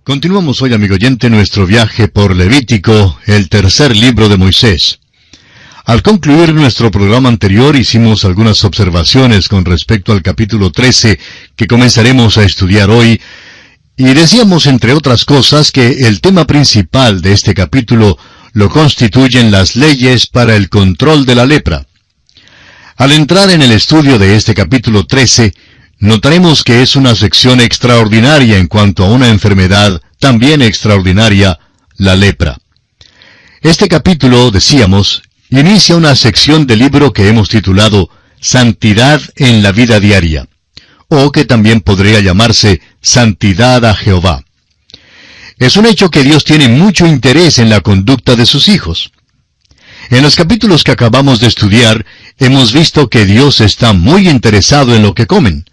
Continuamos hoy, amigo oyente, nuestro viaje por Levítico, el tercer libro de Moisés. Al concluir nuestro programa anterior hicimos algunas observaciones con respecto al capítulo 13 que comenzaremos a estudiar hoy, y decíamos, entre otras cosas, que el tema principal de este capítulo lo constituyen las leyes para el control de la lepra. Al entrar en el estudio de este capítulo 13, notaremos que es una sección extraordinaria en cuanto a una enfermedad también extraordinaria, la lepra. Este capítulo, decíamos, inicia una sección del libro que hemos titulado Santidad en la vida diaria, o que también podría llamarse Santidad a Jehová. Es un hecho que Dios tiene mucho interés en la conducta de sus hijos. En los capítulos que acabamos de estudiar, hemos visto que Dios está muy interesado en lo que comen.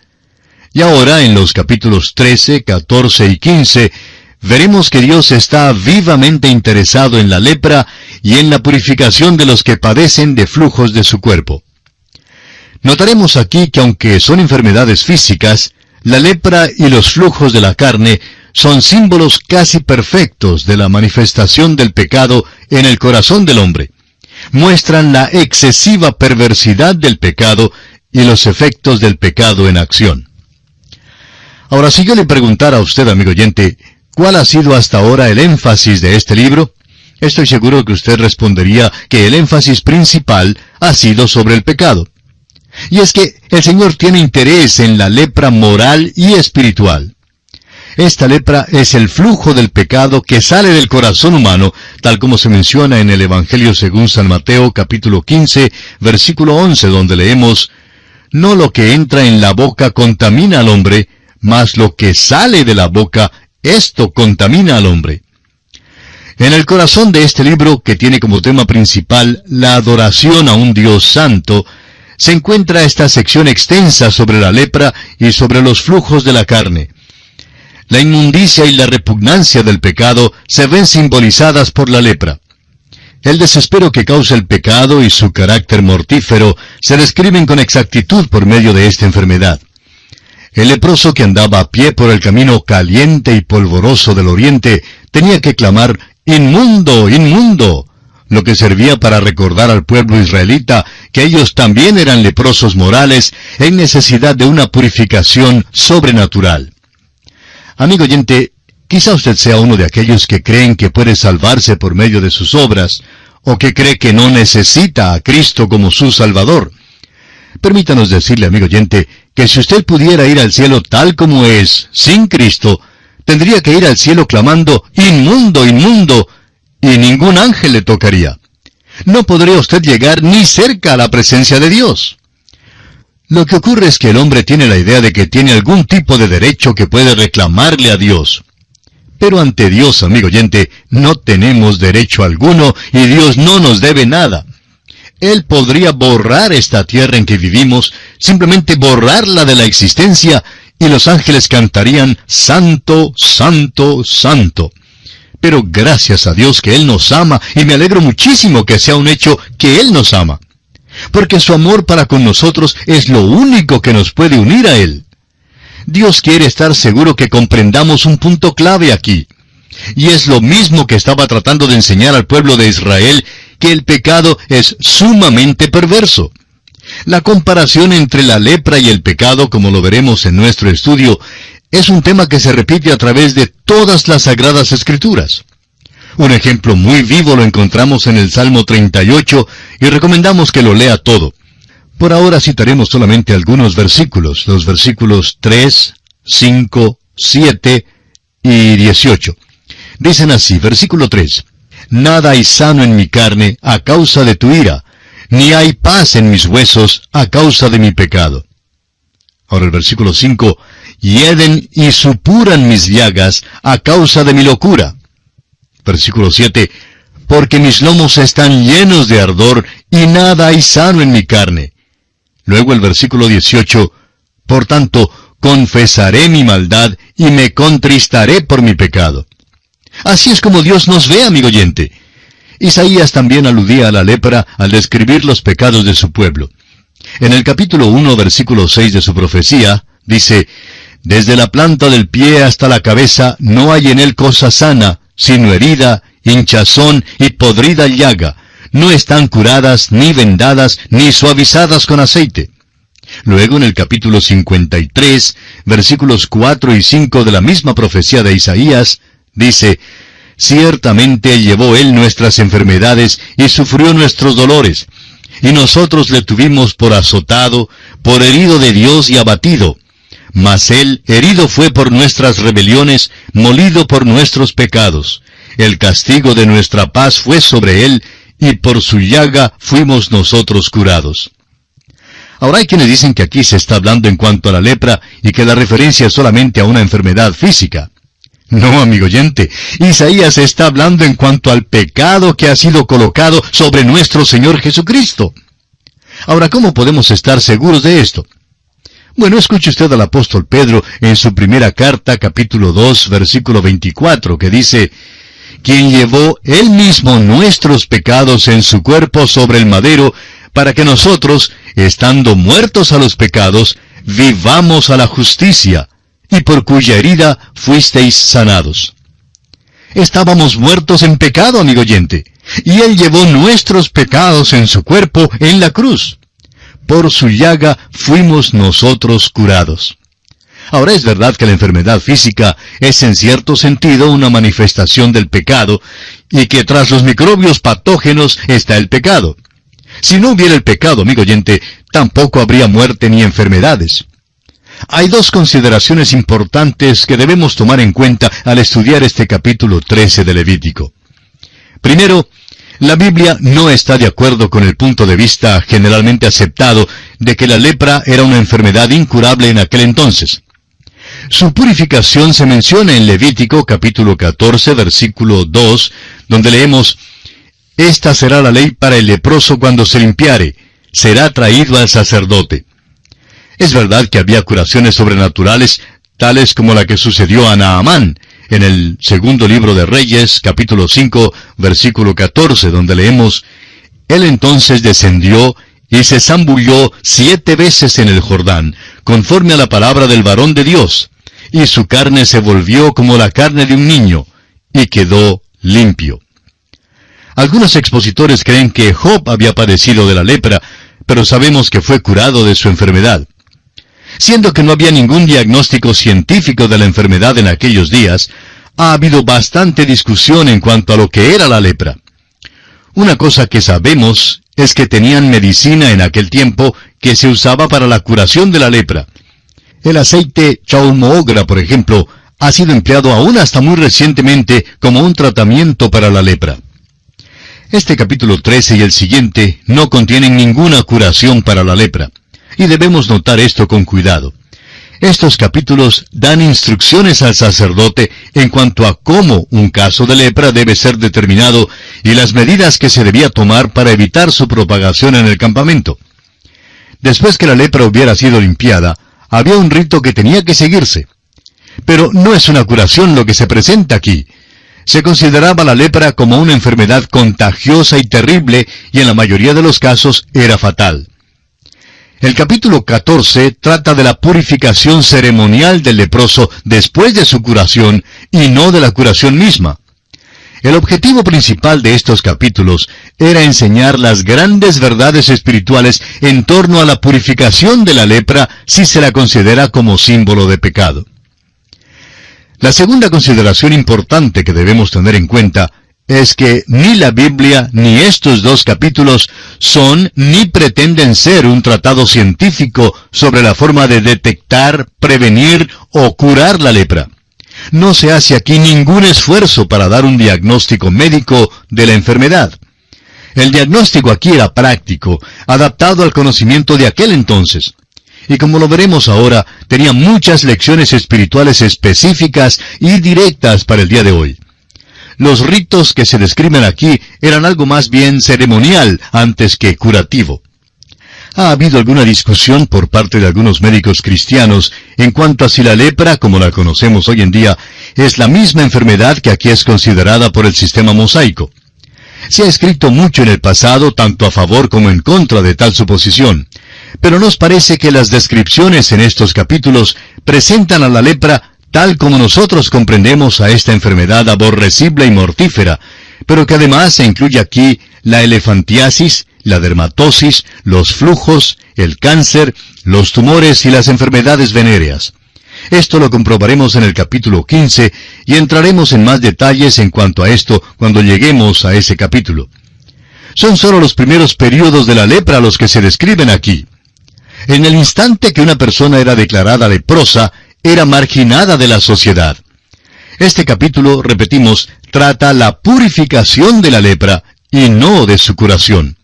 Y ahora, en los capítulos 13, 14 y 15, veremos que Dios está vivamente interesado en la lepra y en la purificación de los que padecen de flujos de su cuerpo. Notaremos aquí que aunque son enfermedades físicas, la lepra y los flujos de la carne son símbolos casi perfectos de la manifestación del pecado en el corazón del hombre. Muestran la excesiva perversidad del pecado y los efectos del pecado en acción. Ahora, si yo le preguntara a usted, amigo oyente, ¿cuál ha sido hasta ahora el énfasis de este libro? Estoy seguro que usted respondería que el énfasis principal ha sido sobre el pecado. Y es que el Señor tiene interés en la lepra moral y espiritual. Esta lepra es el flujo del pecado que sale del corazón humano, tal como se menciona en el Evangelio según San Mateo, capítulo 15, versículo 11, donde leemos: «No lo que entra en la boca contamina al hombre, mas lo que sale de la boca, esto contamina al hombre». En el corazón de este libro, que tiene como tema principal la adoración a un Dios santo, se encuentra esta sección extensa sobre la lepra y sobre los flujos de la carne. La inmundicia y la repugnancia del pecado se ven simbolizadas por la lepra. El desespero que causa el pecado y su carácter mortífero se describen con exactitud por medio de esta enfermedad. El leproso que andaba a pie por el camino caliente y polvoroso del oriente tenía que clamar: «¡Inmundo, inmundo!», lo que servía para recordar al pueblo israelita que ellos también eran leprosos morales en necesidad de una purificación sobrenatural. Amigo oyente, quizá usted sea uno de aquellos que creen que puede salvarse por medio de sus obras, o que cree que no necesita a Cristo como su Salvador. Permítanos decirle, amigo oyente, que si usted pudiera ir al cielo tal como es, sin Cristo, tendría que ir al cielo clamando: «¡Inmundo, inmundo!», y ningún ángel le tocaría. No podría usted llegar ni cerca a la presencia de Dios. Lo que ocurre es que el hombre tiene la idea de que tiene algún tipo de derecho que puede reclamarle a Dios. Pero ante Dios, amigo oyente, no tenemos derecho alguno y Dios no nos debe nada. Él podría borrar esta tierra en que vivimos, simplemente borrarla de la existencia, y los ángeles cantarían: «Santo, santo, santo». Pero gracias a Dios que Él nos ama, y me alegro muchísimo que sea un hecho que Él nos ama. Porque su amor para con nosotros es lo único que nos puede unir a Él. Dios quiere estar seguro que comprendamos un punto clave aquí. Y es lo mismo que estaba tratando de enseñar al pueblo de Israel, que el pecado es sumamente perverso. La comparación entre la lepra y el pecado, como lo veremos en nuestro estudio, es un tema que se repite a través de todas las Sagradas Escrituras. Un ejemplo muy vivo lo encontramos en el Salmo 38 y recomendamos que lo lea todo. Por ahora citaremos solamente algunos versículos, los versículos 3, 5, 7 y 18. Dicen así, versículo 3: «Nada hay sano en mi carne a causa de tu ira, ni hay paz en mis huesos a causa de mi pecado». Ahora el versículo 5: «Hieden y supuran mis llagas a causa de mi locura». Versículo 7: «Porque mis lomos están llenos de ardor, y nada hay sano en mi carne». Luego el versículo 18: «Por tanto, confesaré mi maldad, y me contristaré por mi pecado». Así es como Dios nos ve, amigo oyente. Isaías también aludía a la lepra al describir los pecados de su pueblo. En el capítulo 1, versículo 6 de su profecía, dice: Desde la planta del pie hasta la cabeza no hay en él cosa sana, sino herida, hinchazón y podrida llaga. No están curadas, ni vendadas, ni suavizadas con aceite. Luego en el capítulo 53, versículos 4 y 5 de la misma profecía de Isaías, dice: Ciertamente llevó él nuestras enfermedades y sufrió nuestros dolores, y nosotros le tuvimos por azotado, por herido de Dios y abatido. Mas él herido fue por nuestras rebeliones, molido por nuestros pecados. El castigo de nuestra paz fue sobre él, y por su llaga fuimos nosotros curados. Ahora hay quienes dicen que aquí se está hablando en cuanto a la lepra y que la referencia es solamente a una enfermedad física. No, amigo oyente, Isaías está hablando en cuanto al pecado que ha sido colocado sobre nuestro Señor Jesucristo. Ahora, ¿cómo podemos estar seguros de esto? Bueno, escuche usted al apóstol Pedro en su primera carta, capítulo 2, versículo 24, que dice: quien llevó él mismo nuestros pecados en su cuerpo sobre el madero, para que nosotros, estando muertos a los pecados, vivamos a la justicia, y por cuya herida fuisteis sanados. Estábamos muertos en pecado, amigo oyente, y él llevó nuestros pecados en su cuerpo en la cruz. Por su llaga fuimos nosotros curados. Ahora es verdad que la enfermedad física es en cierto sentido una manifestación del pecado, y que tras los microbios patógenos está el pecado. Si no hubiera el pecado, amigo oyente, tampoco habría muerte ni enfermedades. Hay dos consideraciones importantes que debemos tomar en cuenta al estudiar este capítulo 13 de Levítico. Primero, la Biblia no está de acuerdo con el punto de vista generalmente aceptado de que la lepra era una enfermedad incurable en aquel entonces. Su purificación se menciona en Levítico capítulo 14, versículo 2, donde leemos: Esta será la ley para el leproso cuando se limpiare, será traído al sacerdote. Es verdad que había curaciones sobrenaturales, tales como la que sucedió a Naamán, en el segundo libro de Reyes, capítulo 5, versículo 14, donde leemos: Él entonces descendió y se zambulló 7 veces en el Jordán, conforme a la palabra del varón de Dios, y su carne se volvió como la carne de un niño, y quedó limpio. Algunos expositores creen que Job había padecido de la lepra, pero sabemos que fue curado de su enfermedad. Siendo que no había ningún diagnóstico científico de la enfermedad en aquellos días, ha habido bastante discusión en cuanto a lo que era la lepra. Una cosa que sabemos es que tenían medicina en aquel tiempo que se usaba para la curación de la lepra. El aceite chalmoogra, por ejemplo, ha sido empleado aún hasta muy recientemente como un tratamiento para la lepra. Este capítulo 13 y el siguiente no contienen ninguna curación para la lepra, y debemos notar esto con cuidado. Estos capítulos dan instrucciones al sacerdote en cuanto a cómo un caso de lepra debe ser determinado y las medidas que se debía tomar para evitar su propagación en el campamento. Después que la lepra hubiera sido limpiada, había un rito que tenía que seguirse. Pero no es una curación lo que se presenta aquí. Se consideraba la lepra como una enfermedad contagiosa y terrible, y en la mayoría de los casos era fatal. El capítulo 14 trata de la purificación ceremonial del leproso después de su curación, y no de la curación misma. El objetivo principal de estos capítulos era enseñar las grandes verdades espirituales en torno a la purificación de la lepra si se la considera como símbolo de pecado. La segunda consideración importante que debemos tener en cuenta es que ni la Biblia ni estos dos capítulos son ni pretenden ser un tratado científico sobre la forma de detectar, prevenir o curar la lepra. No se hace aquí ningún esfuerzo para dar un diagnóstico médico de la enfermedad. El diagnóstico aquí era práctico, adaptado al conocimiento de aquel entonces. Y como lo veremos ahora, tenía muchas lecciones espirituales específicas y directas para el día de hoy. Los ritos que se describen aquí eran algo más bien ceremonial antes que curativo. Ha habido alguna discusión por parte de algunos médicos cristianos en cuanto a si la lepra, como la conocemos hoy en día, es la misma enfermedad que aquí es considerada por el sistema mosaico. Se ha escrito mucho en el pasado, tanto a favor como en contra de tal suposición, Pero nos parece que las descripciones en estos capítulos presentan a la lepra tal como nosotros comprendemos a esta enfermedad aborrecible y mortífera, pero que además se incluye aquí la elefantiasis, la dermatosis, los flujos, el cáncer, los tumores y las enfermedades venéreas. Esto lo comprobaremos en el capítulo 15 y entraremos en más detalles en cuanto a esto cuando lleguemos a ese capítulo. Son solo los primeros períodos de la lepra los que se describen aquí. En el instante que una persona era declarada leprosa, era marginada de la sociedad. Este capítulo, repetimos, trata la purificación de la lepra y no de su curación.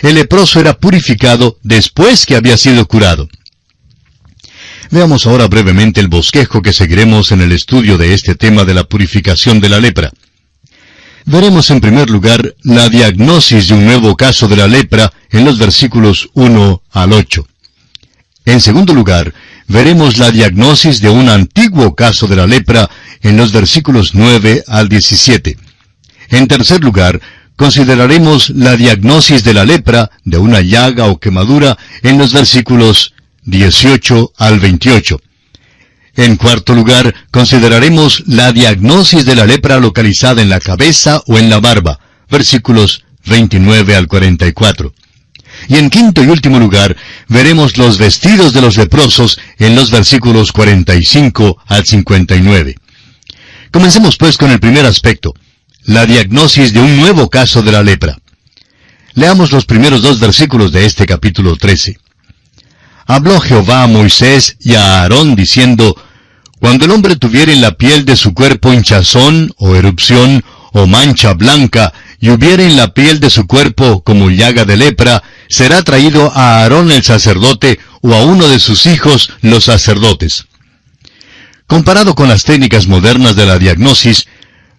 El leproso era purificado después que había sido curado. Veamos ahora brevemente el bosquejo que seguiremos en el estudio de este tema de la purificación de la lepra. Veremos en primer lugar la diagnosis de un nuevo caso de la lepra en los versículos 1 al 8. En segundo lugar, veremos la diagnosis de un antiguo caso de la lepra en los versículos 9 al 17. En tercer lugar, consideraremos la diagnosis de la lepra, de una llaga o quemadura, en los versículos 18 al 28. En cuarto lugar, consideraremos la diagnosis de la lepra localizada en la cabeza o en la barba, versículos 29 al 44. Y en quinto y último lugar, veremos los vestidos de los leprosos en los versículos 45 al 59. Comencemos pues con el primer aspecto, la diagnosis de un nuevo caso de la lepra. Leamos los primeros 2 versículos de este capítulo 13. Habló Jehová a Moisés y a Aarón diciendo, cuando el hombre tuviere en la piel de su cuerpo hinchazón, o erupción, o mancha blanca, y hubiere en la piel de su cuerpo como llaga de lepra, será traído a Aarón el sacerdote, o a uno de sus hijos los sacerdotes. Comparado con las técnicas modernas de la diagnosis,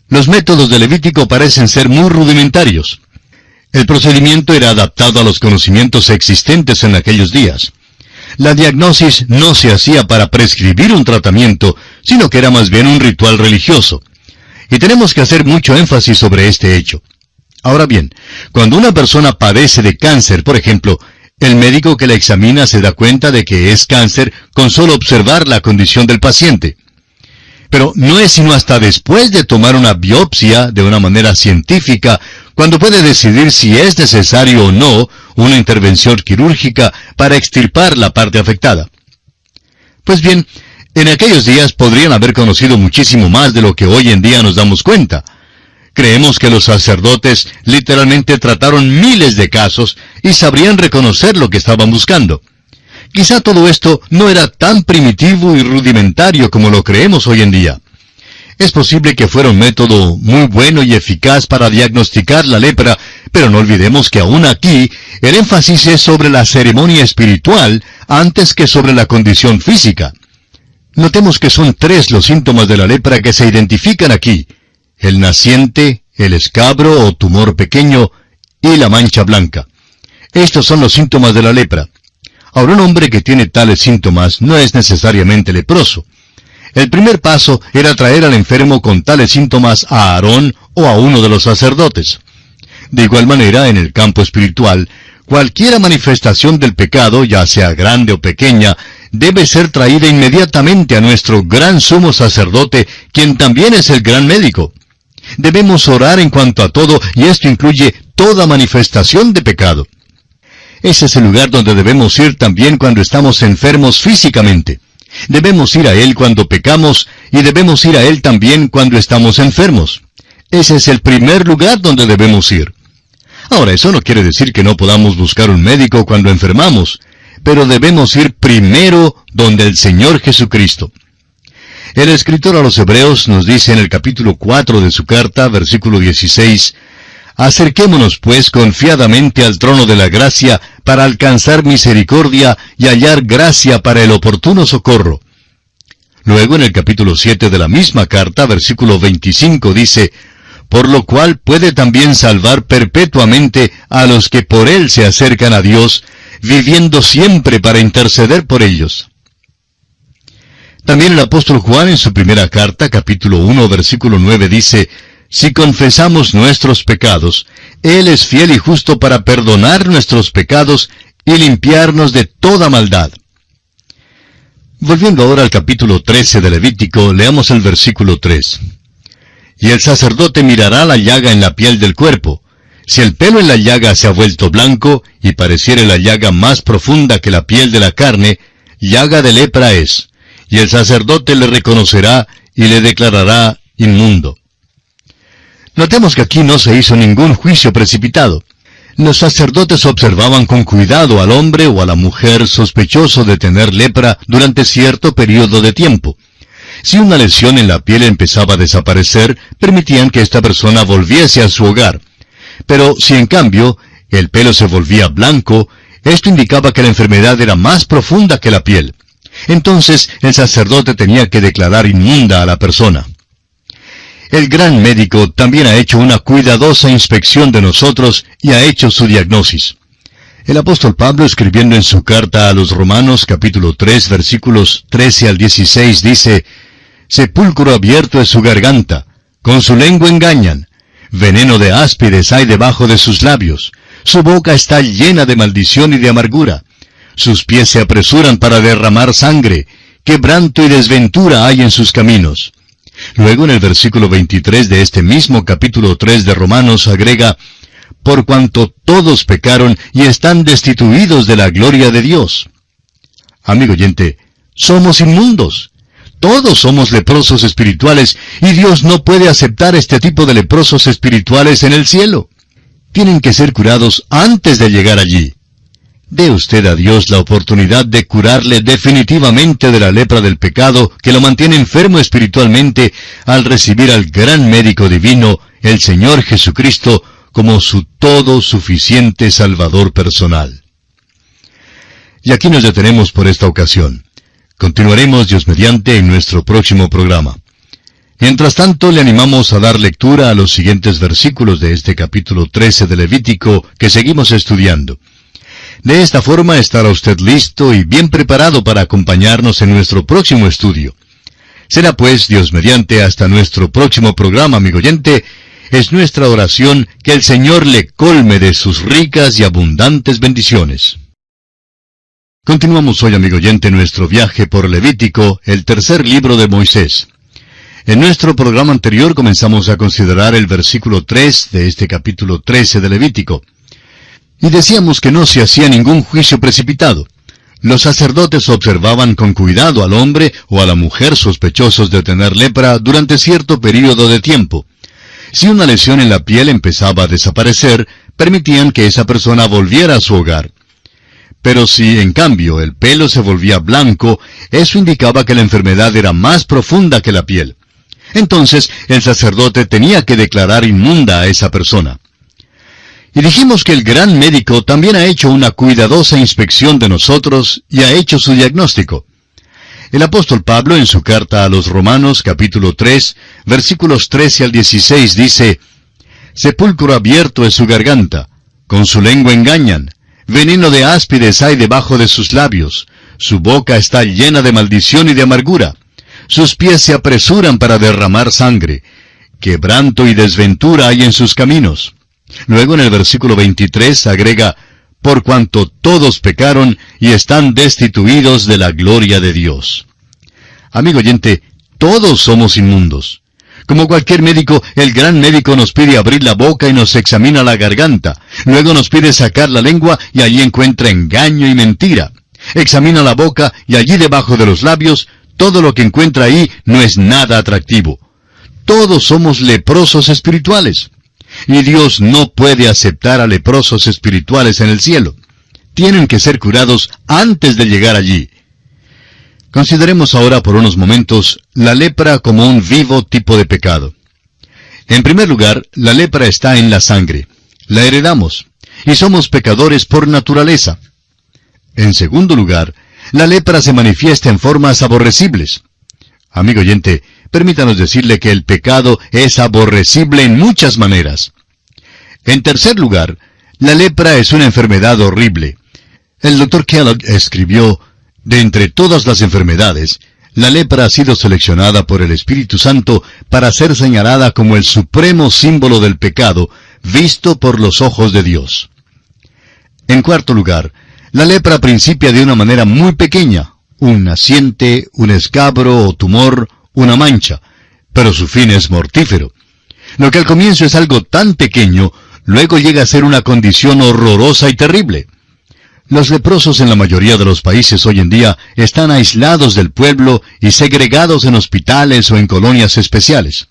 los métodos de Levítico parecen ser muy rudimentarios. El procedimiento era adaptado a los conocimientos existentes en aquellos días. La diagnosis no se hacía para prescribir un tratamiento, sino que era más bien un ritual religioso. Y tenemos que hacer mucho énfasis sobre este hecho. Ahora bien, cuando una persona padece de cáncer, por ejemplo, el médico que la examina se da cuenta de que es cáncer con solo observar la condición del paciente. Pero no es sino hasta después de tomar una biopsia de una manera científica cuando puede decidir si es necesario o no una intervención quirúrgica para extirpar la parte afectada. Pues bien, en aquellos días podrían haber conocido muchísimo más de lo que hoy en día nos damos cuenta. Creemos que los sacerdotes literalmente trataron miles de casos y sabrían reconocer lo que estaban buscando. Quizá todo esto no era tan primitivo y rudimentario como lo creemos hoy en día. Es posible que fuera un método muy bueno y eficaz para diagnosticar la lepra, pero no olvidemos que aún aquí el énfasis es sobre la ceremonia espiritual antes que sobre la condición física. Notemos que son 3 los síntomas de la lepra que se identifican aquí: el naciente, el escabro o tumor pequeño y la mancha blanca. Estos son los síntomas de la lepra. Ahora, un hombre que tiene tales síntomas no es necesariamente leproso. El primer paso era traer al enfermo con tales síntomas a Aarón o a uno de los sacerdotes. De igual manera, en el campo espiritual, cualquier manifestación del pecado, ya sea grande o pequeña, debe ser traída inmediatamente a nuestro gran sumo sacerdote, quien también es el gran médico. Debemos orar en cuanto a todo, y esto incluye toda manifestación de pecado. Ese es el lugar donde debemos ir también cuando estamos enfermos físicamente. Debemos ir a Él cuando pecamos, y debemos ir a Él también cuando estamos enfermos. Ese es el primer lugar donde debemos ir. Ahora, eso no quiere decir que no podamos buscar un médico cuando enfermamos, pero debemos ir primero donde el Señor Jesucristo. El escritor a los Hebreos nos dice en el capítulo 4 de su carta, versículo 16, «Acerquémonos pues confiadamente al trono de la gracia para alcanzar misericordia y hallar gracia para el oportuno socorro». Luego en el capítulo 7 de la misma carta, versículo 25 dice, «Por lo cual puede también salvar perpetuamente a los que por él se acercan a Dios, viviendo siempre para interceder por ellos». También el apóstol Juan en su primera carta, capítulo 1, versículo 9 dice, «Si confesamos nuestros pecados, Él es fiel y justo para perdonar nuestros pecados y limpiarnos de toda maldad. Volviendo ahora al capítulo 13 de Levítico, leamos el versículo 3. Y el sacerdote mirará la llaga en la piel del cuerpo. Si el pelo en la llaga se ha vuelto blanco, y pareciere la llaga más profunda que la piel de la carne, llaga de lepra es, y el sacerdote le reconocerá y le declarará inmundo. Notemos que aquí no se hizo ningún juicio precipitado. Los sacerdotes observaban con cuidado al hombre o a la mujer sospechoso de tener lepra durante cierto periodo de tiempo. Si una lesión en la piel empezaba a desaparecer, permitían que esta persona volviese a su hogar. Pero si en cambio el pelo se volvía blanco, esto indicaba que la enfermedad era más profunda que la piel. Entonces el sacerdote tenía que declarar inmunda a la persona. El gran médico también ha hecho una cuidadosa inspección de nosotros y ha hecho su diagnosis. El apóstol Pablo, escribiendo en su carta a los Romanos, capítulo 3, versículos 13 al 16, dice: «Sepulcro abierto es su garganta, con su lengua engañan, veneno de áspides hay debajo de sus labios, su boca está llena de maldición y de amargura, sus pies se apresuran para derramar sangre, quebranto y desventura hay en sus caminos». Luego en el versículo 23 de este mismo capítulo 3 de Romanos agrega: «Por cuanto todos pecaron y están destituidos de la gloria de Dios». Amigo oyente, somos inmundos. Todos somos leprosos espirituales y Dios no puede aceptar este tipo de leprosos espirituales en el cielo. Tienen que ser curados antes de llegar allí. Dé usted a Dios la oportunidad de curarle definitivamente de la lepra del pecado que lo mantiene enfermo espiritualmente al recibir al gran médico divino, el Señor Jesucristo, como su todo suficiente Salvador personal. Y aquí nos detenemos por esta ocasión. Continuaremos, Dios mediante, en nuestro próximo programa. Mientras tanto, le animamos a dar lectura a los siguientes versículos de este capítulo 13 de Levítico que seguimos estudiando. De esta forma estará usted listo y bien preparado para acompañarnos en nuestro próximo estudio. Será pues, Dios mediante, hasta nuestro próximo programa, amigo oyente. Es nuestra oración que el Señor le colme de sus ricas y abundantes bendiciones. Continuamos hoy, amigo oyente, nuestro viaje por Levítico, el tercer libro de Moisés. En nuestro programa anterior comenzamos a considerar el versículo 3 de este capítulo 13 de Levítico. Y decíamos que no se hacía ningún juicio precipitado. Los sacerdotes observaban con cuidado al hombre o a la mujer sospechosos de tener lepra durante cierto período de tiempo. Si una lesión en la piel empezaba a desaparecer, permitían que esa persona volviera a su hogar. Pero si, en cambio, el pelo se volvía blanco, eso indicaba que la enfermedad era más profunda que la piel. Entonces, el sacerdote tenía que declarar inmunda a esa persona. Y dijimos que el gran médico también ha hecho una cuidadosa inspección de nosotros y ha hecho su diagnóstico. El apóstol Pablo, en su carta a los Romanos, capítulo 3, versículos 13 al 16, dice: «Sepulcro abierto es su garganta, con su lengua engañan, veneno de áspides hay debajo de sus labios, su boca está llena de maldición y de amargura, sus pies se apresuran para derramar sangre, quebranto y desventura hay en sus caminos». Luego en el versículo 23 agrega: «Por cuanto todos pecaron y están destituidos de la gloria de Dios». Amigo oyente, todos somos inmundos. Como cualquier médico, el gran médico nos pide abrir la boca y nos examina la garganta. Luego nos pide sacar la lengua y allí encuentra engaño y mentira. Examina la boca y allí debajo de los labios, todo lo que encuentra ahí no es nada atractivo. Todos somos leprosos espirituales. Y Dios no puede aceptar a leprosos espirituales en el cielo. Tienen que ser curados antes de llegar allí. Consideremos ahora por unos momentos la lepra como un vivo tipo de pecado. En primer lugar, la lepra está en la sangre. La heredamos, y somos pecadores por naturaleza. En segundo lugar, la lepra se manifiesta en formas aborrecibles. Amigo oyente, permítanos decirle que el pecado es aborrecible en muchas maneras. En tercer lugar, la lepra es una enfermedad horrible. El Dr. Kellogg escribió: «De entre todas las enfermedades, la lepra ha sido seleccionada por el Espíritu Santo para ser señalada como el supremo símbolo del pecado, visto por los ojos de Dios». En cuarto lugar, La lepra principia de una manera muy pequeña, un naciente, un escabro o tumor, una mancha, pero su fin es mortífero. Lo que al comienzo es algo tan pequeño, luego llega a ser una condición horrorosa y terrible. Los leprosos en la mayoría de los países hoy en día están aislados del pueblo y segregados en hospitales o en colonias especiales.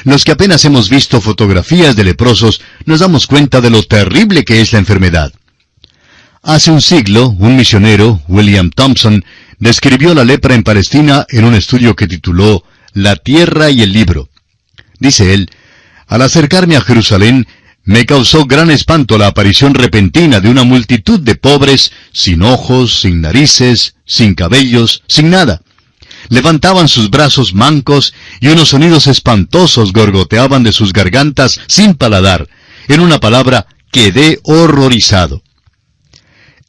Los que apenas hemos visto fotografías de leprosos nos damos cuenta de lo terrible que es la enfermedad. Hace un siglo, un misionero, William Thompson, describió la lepra en Palestina en un estudio que tituló La tierra y el libro. Dice él: al acercarme a Jerusalén, me causó gran espanto la aparición repentina de una multitud de pobres, sin ojos, sin narices, sin cabellos, sin nada. Levantaban sus brazos mancos y unos sonidos espantosos gorgoteaban de sus gargantas sin paladar. En una palabra, quedé horrorizado.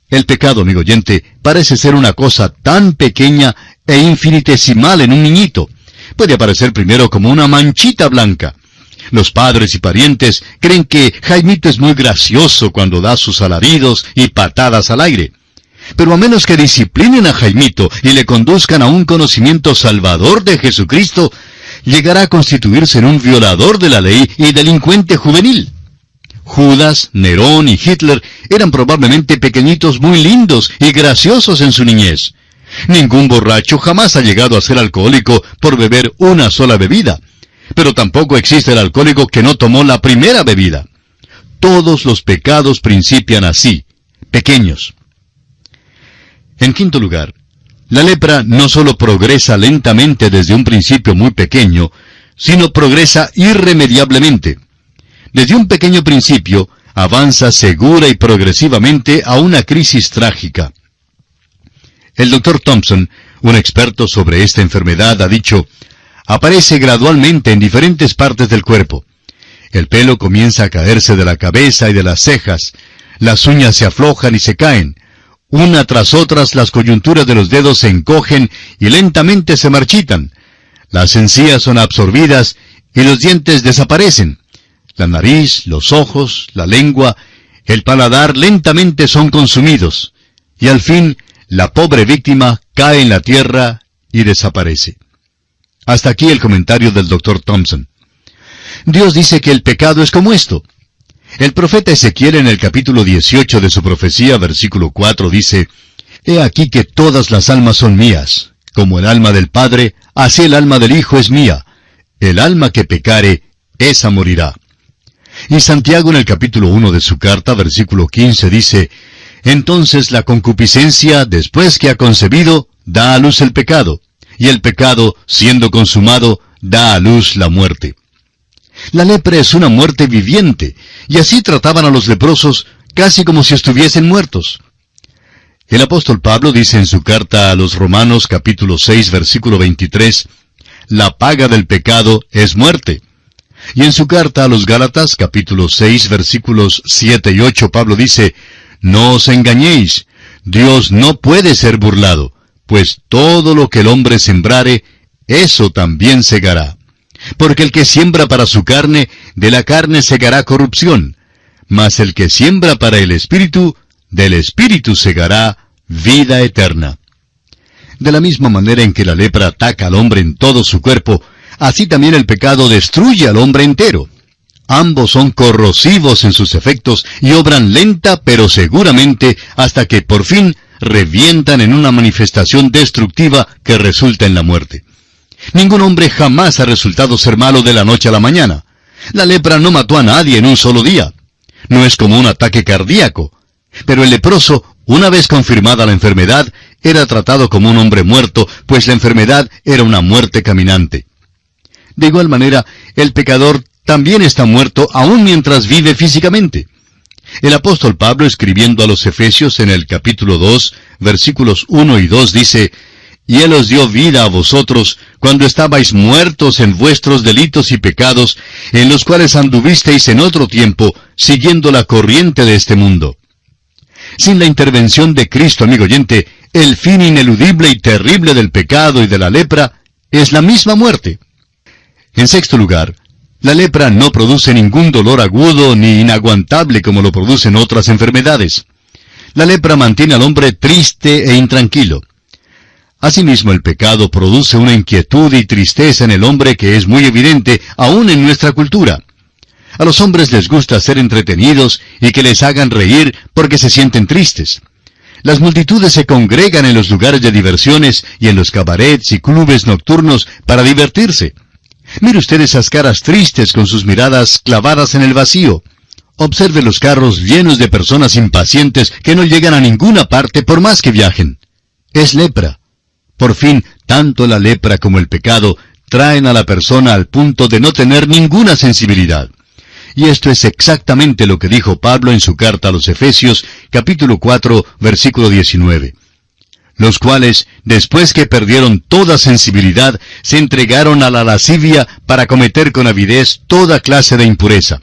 El pecado, amigo oyente, parece ser una cosa tan pequeña e infinitesimal en un niñito. Puede aparecer primero como una manchita blanca. Los padres y parientes creen que Jaimito es muy gracioso cuando da sus alaridos y patadas al aire. Pero a menos que disciplinen a Jaimito y le conduzcan a un conocimiento salvador de Jesucristo, llegará a constituirse en un violador de la ley y delincuente juvenil. Judas, Nerón y Hitler eran probablemente pequeñitos muy lindos y graciosos en su niñez. Ningún borracho jamás ha llegado a ser alcohólico por beber una sola bebida. Pero tampoco existe el alcohólico que no tomó la primera bebida. Todos los pecados principian así, pequeños. En quinto lugar, la lepra no solo progresa lentamente desde un principio muy pequeño, sino progresa irremediablemente. Desde un pequeño principio, avanza segura y progresivamente a una crisis trágica. El Dr. Thompson, un experto sobre esta enfermedad, ha dicho: aparece gradualmente en diferentes partes del cuerpo. El pelo comienza a caerse de la cabeza y de las cejas, las uñas se aflojan y se caen. Una tras otras las coyunturas de los dedos se encogen y lentamente se marchitan. Las encías son absorbidas y los dientes desaparecen. La nariz, los ojos, la lengua, el paladar lentamente son consumidos. Y al fin, la pobre víctima cae en la tierra y desaparece. Hasta aquí el comentario del Dr. Thompson. Dios dice que el pecado es como esto. El profeta Ezequiel en el capítulo 18 de su profecía, versículo 4, dice: He aquí que todas las almas son mías. Como el alma del Padre, así el alma del Hijo es mía. El alma que pecare, esa morirá. Y Santiago en el capítulo 1 de su carta, versículo 15, dice: Entonces la concupiscencia, después que ha concebido, da a luz el pecado, y el pecado, siendo consumado, da a luz la muerte. La lepra es una muerte viviente, y así trataban a los leprosos casi como si estuviesen muertos. El apóstol Pablo dice en su carta a los Romanos capítulo 6 versículo 23, la paga del pecado es muerte. Y en su carta a los Gálatas capítulo 6 versículos 7 y 8 Pablo dice, no os engañéis, Dios no puede ser burlado, pues todo lo que el hombre sembrare, eso también segará. Porque el que siembra para su carne, de la carne segará corrupción, mas el que siembra para el Espíritu, del Espíritu segará vida eterna. De la misma manera en que la lepra ataca al hombre en todo su cuerpo, así también el pecado destruye al hombre entero. Ambos son corrosivos en sus efectos y obran lenta pero seguramente hasta que por fin revientan en una manifestación destructiva que resulta en la muerte. Ningún hombre jamás ha resultado ser malo de la noche a la mañana. La lepra no mató a nadie en un solo día. No es como un ataque cardíaco. Pero el leproso, una vez confirmada la enfermedad, era tratado como un hombre muerto, pues la enfermedad era una muerte caminante. De igual manera, el pecador también está muerto aún mientras vive físicamente. El apóstol Pablo, escribiendo a los Efesios en el capítulo 2, versículos 1 y 2, dice, y Él os dio vida a vosotros, cuando estabais muertos en vuestros delitos y pecados, en los cuales anduvisteis en otro tiempo, siguiendo la corriente de este mundo. Sin la intervención de Cristo, amigo oyente, el fin ineludible y terrible del pecado y de la lepra es la misma muerte. En sexto lugar, la lepra no produce ningún dolor agudo ni inaguantable como lo producen otras enfermedades. La lepra mantiene al hombre triste e intranquilo. Asimismo, el pecado produce una inquietud y tristeza en el hombre que es muy evidente aún en nuestra cultura. A los hombres les gusta ser entretenidos y que les hagan reír porque se sienten tristes. Las multitudes se congregan en los lugares de diversiones y en los cabarets y clubes nocturnos para divertirse. Mire usted esas caras tristes con sus miradas clavadas en el vacío. Observe los carros llenos de personas impacientes que no llegan a ninguna parte por más que viajen. Es lepra. Por fin, tanto la lepra como el pecado traen a la persona al punto de no tener ninguna sensibilidad. Y esto es exactamente lo que dijo Pablo en su carta a los Efesios, capítulo 4, versículo 19. Los cuales, después que perdieron toda sensibilidad, se entregaron a la lascivia para cometer con avidez toda clase de impureza.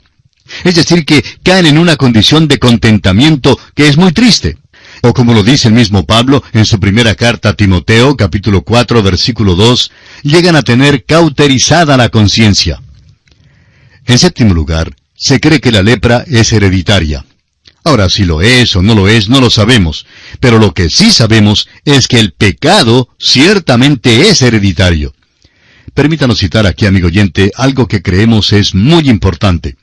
Es decir, que caen en una condición de contentamiento que es muy triste. O como lo dice el mismo Pablo en su primera carta a Timoteo, capítulo 4, versículo 2, llegan a tener cauterizada la conciencia. En séptimo lugar, se cree que la lepra es hereditaria. Ahora, si lo es o no lo es, no lo sabemos. Pero lo que sí sabemos es que el pecado ciertamente es hereditario. Permítanos citar aquí, amigo oyente, algo que creemos es muy importante.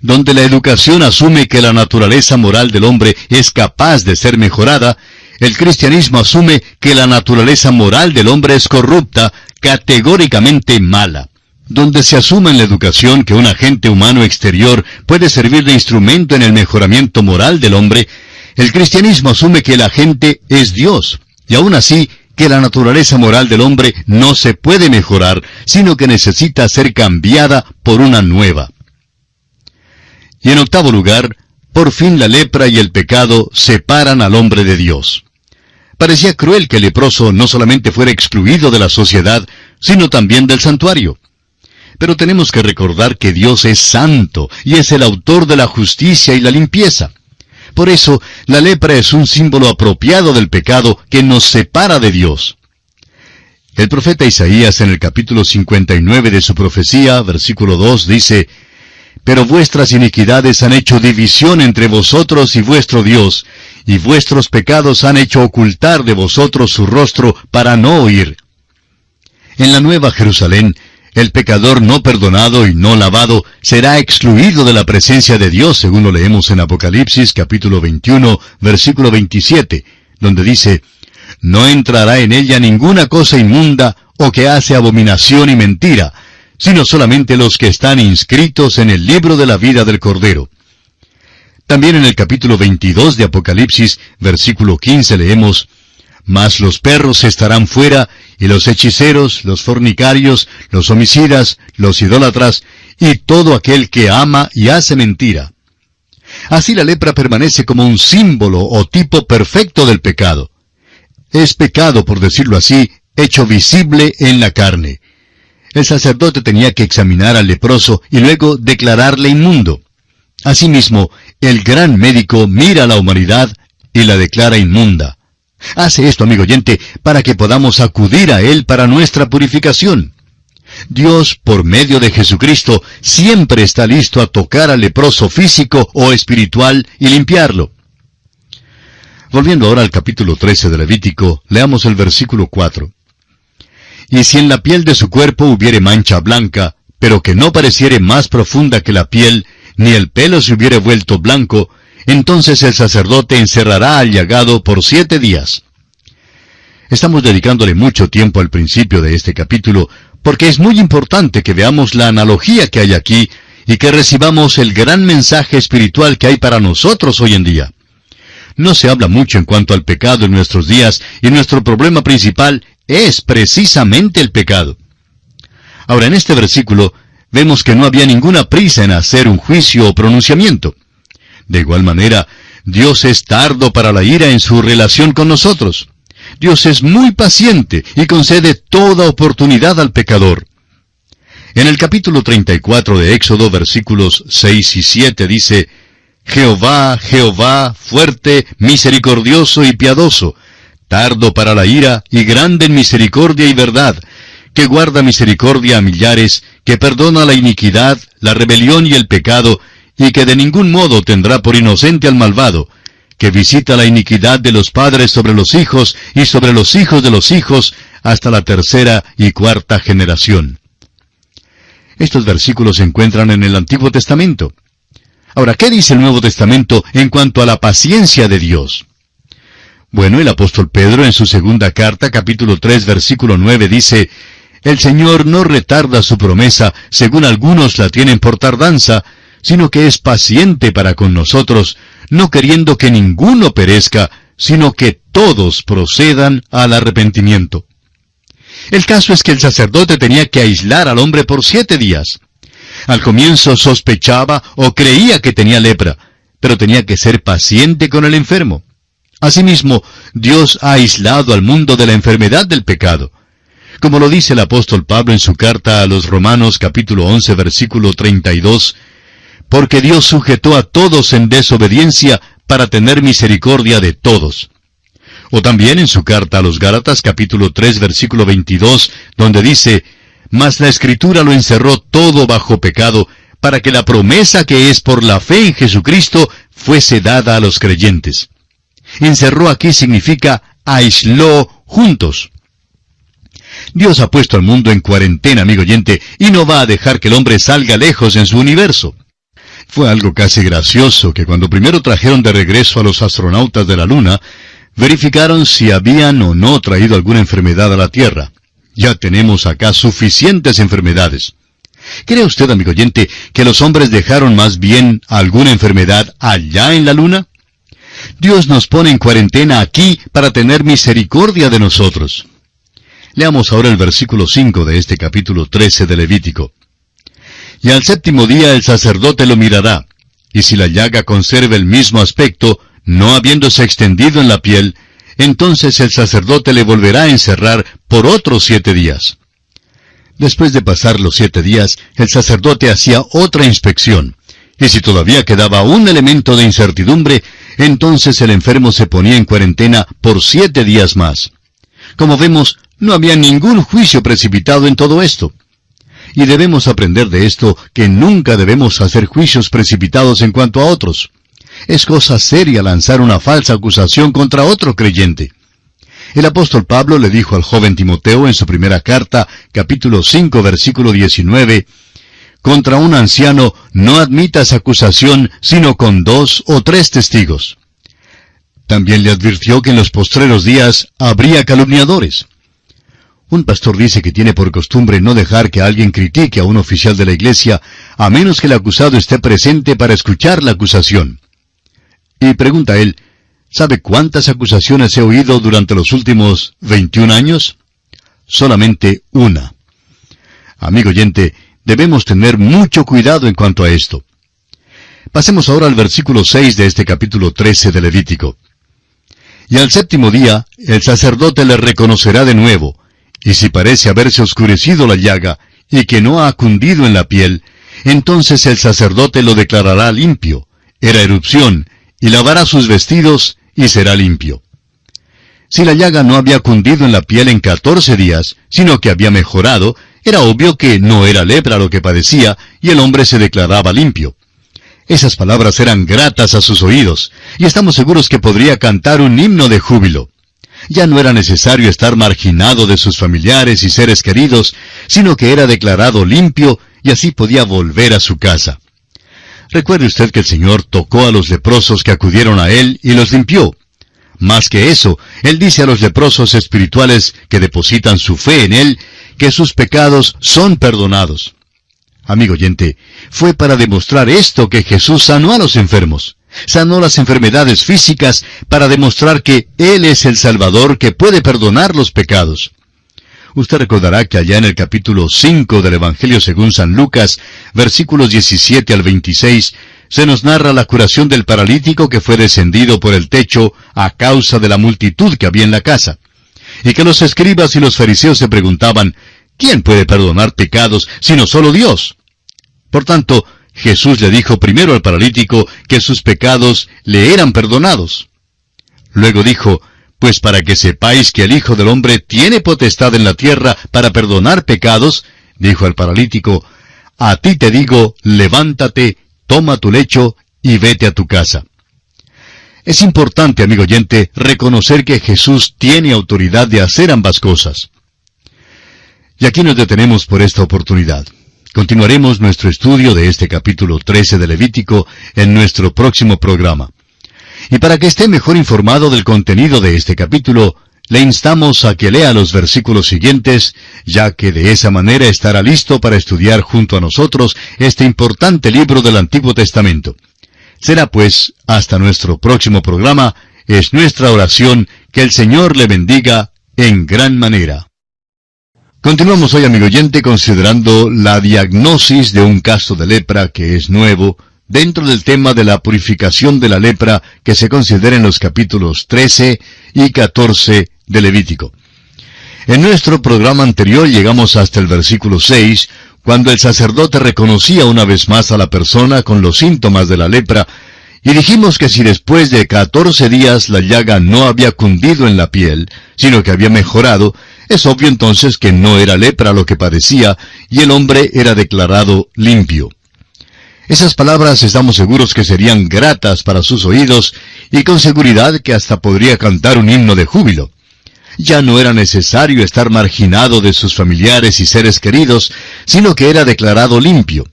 Donde la educación asume que la naturaleza moral del hombre es capaz de ser mejorada, el cristianismo asume que la naturaleza moral del hombre es corrupta, categóricamente mala. Donde se asume en la educación que un agente humano exterior puede servir de instrumento en el mejoramiento moral del hombre, el cristianismo asume que el agente es Dios, y aún así que la naturaleza moral del hombre no se puede mejorar, sino que necesita ser cambiada por una nueva. Y en octavo lugar, por fin la lepra y el pecado separan al hombre de Dios. Parecía cruel que el leproso no solamente fuera excluido de la sociedad, sino también del santuario. Pero tenemos que recordar que Dios es santo y es el autor de la justicia y la limpieza. Por eso, la lepra es un símbolo apropiado del pecado que nos separa de Dios. El profeta Isaías en el capítulo 59 de su profecía, versículo 2, dice: «Pero vuestras iniquidades han hecho división entre vosotros y vuestro Dios, y vuestros pecados han hecho ocultar de vosotros su rostro para no oír». En la Nueva Jerusalén, el pecador no perdonado y no lavado será excluido de la presencia de Dios, según lo leemos en Apocalipsis capítulo 21, versículo 27, donde dice: «No entrará en ella ninguna cosa inmunda o que hace abominación y mentira, sino solamente los que están inscritos en el libro de la vida del Cordero». También en el capítulo 22 de Apocalipsis, versículo 15, leemos: «Mas los perros estarán fuera, y los hechiceros, los fornicarios, los homicidas, los idólatras, y todo aquel que ama y hace mentira». Así la lepra permanece como un símbolo o tipo perfecto del pecado. Es pecado, por decirlo así, hecho visible en la carne. El sacerdote tenía que examinar al leproso y luego declararle inmundo. Asimismo, el gran médico mira a la humanidad y la declara inmunda. Hace esto, amigo oyente, para que podamos acudir a Él para nuestra purificación. Dios, por medio de Jesucristo, siempre está listo a tocar al leproso físico o espiritual y limpiarlo. Volviendo ahora al capítulo 13 de Levítico, leamos el versículo 4. «Y si en la piel de su cuerpo hubiere mancha blanca, pero que no pareciere más profunda que la piel, ni el pelo se hubiere vuelto blanco, entonces el sacerdote encerrará al llagado por 7 días». Estamos dedicándole mucho tiempo al principio de este capítulo, porque es muy importante que veamos la analogía que hay aquí y que recibamos el gran mensaje espiritual que hay para nosotros hoy en día. No se habla mucho en cuanto al pecado en nuestros días, y nuestro problema principal es precisamente el pecado. Ahora, en este versículo, vemos que no había ninguna prisa en hacer un juicio o pronunciamiento. De igual manera, Dios es tardo para la ira en su relación con nosotros. Dios es muy paciente y concede toda oportunidad al pecador. En el capítulo 34 de Éxodo, versículos 6 y 7 dice: «Jehová, Jehová, fuerte, misericordioso y piadoso, tardo para la ira y grande en misericordia y verdad, que guarda misericordia a millares, que perdona la iniquidad, la rebelión y el pecado, y que de ningún modo tendrá por inocente al malvado, que visita la iniquidad de los padres sobre los hijos y sobre los hijos de los hijos hasta la tercera y cuarta generación. Estos versículos se encuentran en el Antiguo Testamento. Ahora, ¿qué dice el Nuevo Testamento en cuanto a la paciencia de Dios? Bueno, el apóstol Pedro en su segunda carta, capítulo 3, versículo 9, dice: «El Señor no retarda su promesa, según algunos la tienen por tardanza, sino que es paciente para con nosotros, no queriendo que ninguno perezca, sino que todos procedan al arrepentimiento». El caso es que el sacerdote tenía que aislar al hombre por 7 días. Al comienzo sospechaba o creía que tenía lepra, pero tenía que ser paciente con el enfermo. Asimismo, Dios ha aislado al mundo de la enfermedad del pecado. Como lo dice el apóstol Pablo en su carta a los Romanos capítulo 11 versículo 32, «Porque Dios sujetó a todos en desobediencia para tener misericordia de todos». O también en su carta a los Gálatas capítulo 3 versículo 22, donde dice: «Mas la Escritura lo encerró todo bajo pecado, para que la promesa que es por la fe en Jesucristo fuese dada a los creyentes». Encerró aquí significa aisló juntos. Dios ha puesto al mundo en cuarentena, amigo oyente, y no va a dejar que el hombre salga lejos en su universo. Fue algo casi gracioso que cuando primero trajeron de regreso a los astronautas de la Luna, verificaron si habían o no traído alguna enfermedad a la Tierra. Ya tenemos acá suficientes enfermedades. ¿Cree usted, amigo oyente, que los hombres dejaron más bien alguna enfermedad allá en la Luna? Dios nos pone en cuarentena aquí para tener misericordia de nosotros. Leamos ahora el versículo 5 de este capítulo 13 de Levítico. «Y al 7º día el sacerdote lo mirará, y si la llaga conserva el mismo aspecto, no habiéndose extendido en la piel, entonces el sacerdote le volverá a encerrar por otros 7 días. Después de pasar los 7 días, el sacerdote hacía otra inspección, y si todavía quedaba un elemento de incertidumbre, entonces el enfermo se ponía en cuarentena por 7 días más. Como vemos, no había ningún juicio precipitado en todo esto. Y debemos aprender de esto que nunca debemos hacer juicios precipitados en cuanto a otros. Es cosa seria lanzar una falsa acusación contra otro creyente. El apóstol Pablo le dijo al joven Timoteo en su primera carta, capítulo 5, versículo 19, «Contra un anciano no admitas acusación, sino con 2 o 3 testigos». También le advirtió que en los postreros días habría calumniadores. Un pastor dice que tiene por costumbre no dejar que alguien critique a un oficial de la iglesia, a menos que el acusado esté presente para escuchar la acusación. Y pregunta él, ¿sabe cuántas acusaciones he oído durante los últimos 21 años? Solamente una. Amigo oyente, debemos tener mucho cuidado en cuanto a esto. Pasemos ahora al versículo 6 de este capítulo 13 de Levítico. «Y al 7º día, el sacerdote le reconocerá de nuevo, y si parece haberse oscurecido la llaga, y que no ha cundido en la piel, entonces el sacerdote lo declarará limpio. Era erupción, y lavará sus vestidos, y será limpio». Si la llaga no había cundido en la piel en 14 días, sino que había mejorado, era obvio que no era lepra lo que padecía, y el hombre se declaraba limpio. Esas palabras eran gratas a sus oídos, y estamos seguros que podría cantar un himno de júbilo. Ya no era necesario estar marginado de sus familiares y seres queridos, sino que era declarado limpio, y así podía volver a su casa. Recuerde usted que el Señor tocó a los leprosos que acudieron a Él y los limpió. Más que eso, Él dice a los leprosos espirituales que depositan su fe en Él, que sus pecados son perdonados. Amigo oyente, fue para demostrar esto que Jesús sanó a los enfermos. Sanó las enfermedades físicas para demostrar que Él es el Salvador que puede perdonar los pecados. Usted recordará que allá en el capítulo 5 del Evangelio según San Lucas, versículos 17 al 26, se nos narra la curación del paralítico que fue descendido por el techo a causa de la multitud que había en la casa. Y que los escribas y los fariseos se preguntaban, ¿quién puede perdonar pecados sino solo Dios? Por tanto, Jesús le dijo primero al paralítico que sus pecados le eran perdonados. Luego dijo, pues para que sepáis que el Hijo del Hombre tiene potestad en la tierra para perdonar pecados, dijo al paralítico, a ti te digo, levántate, toma tu lecho y vete a tu casa. Es importante, amigo oyente, reconocer que Jesús tiene autoridad de hacer ambas cosas. Y aquí nos detenemos por esta oportunidad. Continuaremos nuestro estudio de este capítulo 13 de Levítico en nuestro próximo programa. Y para que esté mejor informado del contenido de este capítulo, le instamos a que lea los versículos siguientes, ya que de esa manera estará listo para estudiar junto a nosotros este importante libro del Antiguo Testamento. Será pues, hasta nuestro próximo programa, es nuestra oración que el Señor le bendiga en gran manera. Continuamos hoy, amigo oyente, considerando la diagnosis de un caso de lepra que es nuevo, dentro del tema de la purificación de la lepra que se considera en los capítulos 13 y 14 de Levítico. En nuestro programa anterior llegamos hasta el versículo 6, cuando el sacerdote reconocía una vez más a la persona con los síntomas de la lepra, y dijimos que si después de 14 días la llaga no había cundido en la piel, sino que había mejorado, es obvio entonces que no era lepra lo que padecía, y el hombre era declarado limpio. Esas palabras estamos seguros que serían gratas para sus oídos, y con seguridad que hasta podría cantar un himno de júbilo. Ya no era necesario estar marginado de sus familiares y seres queridos, sino que era declarado limpio.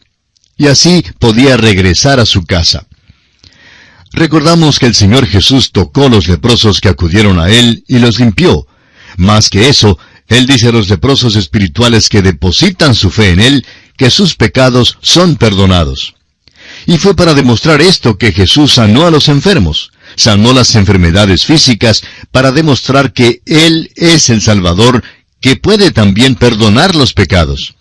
Y así podía regresar a su casa. Recordamos que el Señor Jesús tocó los leprosos que acudieron a Él y los limpió. Más que eso, Él dice a los leprosos espirituales que depositan su fe en Él, que sus pecados son perdonados. Y fue para demostrar esto que Jesús sanó a los enfermos, sanó las enfermedades físicas, para demostrar que Él es el Salvador, que puede también perdonar los pecados.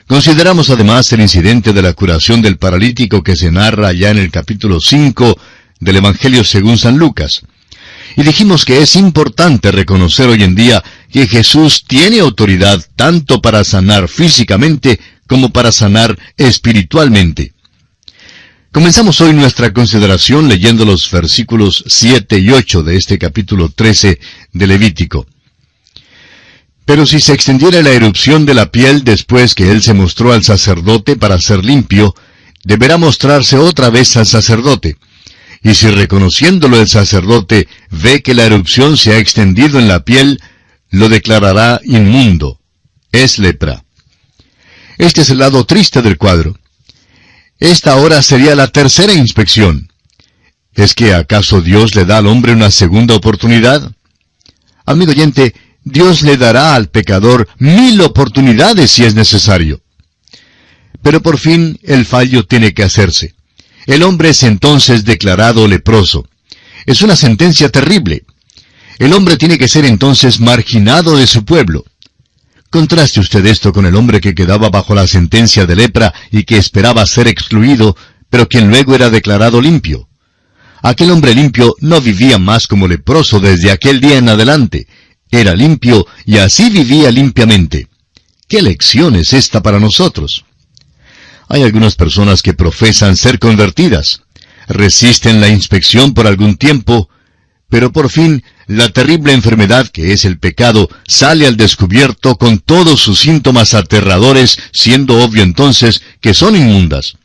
Consideramos además el incidente de la curación del paralítico que se narra allá en el capítulo 5 del Evangelio según San Lucas. Y dijimos que es importante reconocer hoy en día que Jesús tiene autoridad tanto para sanar físicamente como para sanar espiritualmente. Comenzamos hoy nuestra consideración leyendo los versículos 7 y 8 de este capítulo 13 de Levítico. Pero si se extendiera la erupción de la piel después que él se mostró al sacerdote para ser limpio, deberá mostrarse otra vez al sacerdote. Y si reconociéndolo el sacerdote ve que la erupción se ha extendido en la piel, lo declarará inmundo. Es lepra. Este es el lado triste del cuadro. Esta ahora sería la tercera inspección. ¿Es que acaso Dios le da al hombre una segunda oportunidad? Amigo oyente, Dios le dará al pecador 1000 oportunidades si es necesario. Pero por fin el fallo tiene que hacerse. El hombre es entonces declarado leproso. Es una sentencia terrible. El hombre tiene que ser entonces marginado de su pueblo. Contraste usted esto con el hombre que quedaba bajo la sentencia de lepra y que esperaba ser excluido, pero quien luego era declarado limpio. Aquel hombre limpio no vivía más como leproso desde aquel día en adelante. Era limpio y así vivía limpiamente. ¿Qué lección es esta para nosotros? Hay algunas personas que profesan ser convertidas, resisten la inspección por algún tiempo, pero por fin la terrible enfermedad que es el pecado sale al descubierto con todos sus síntomas aterradores, siendo obvio entonces que son inmundas.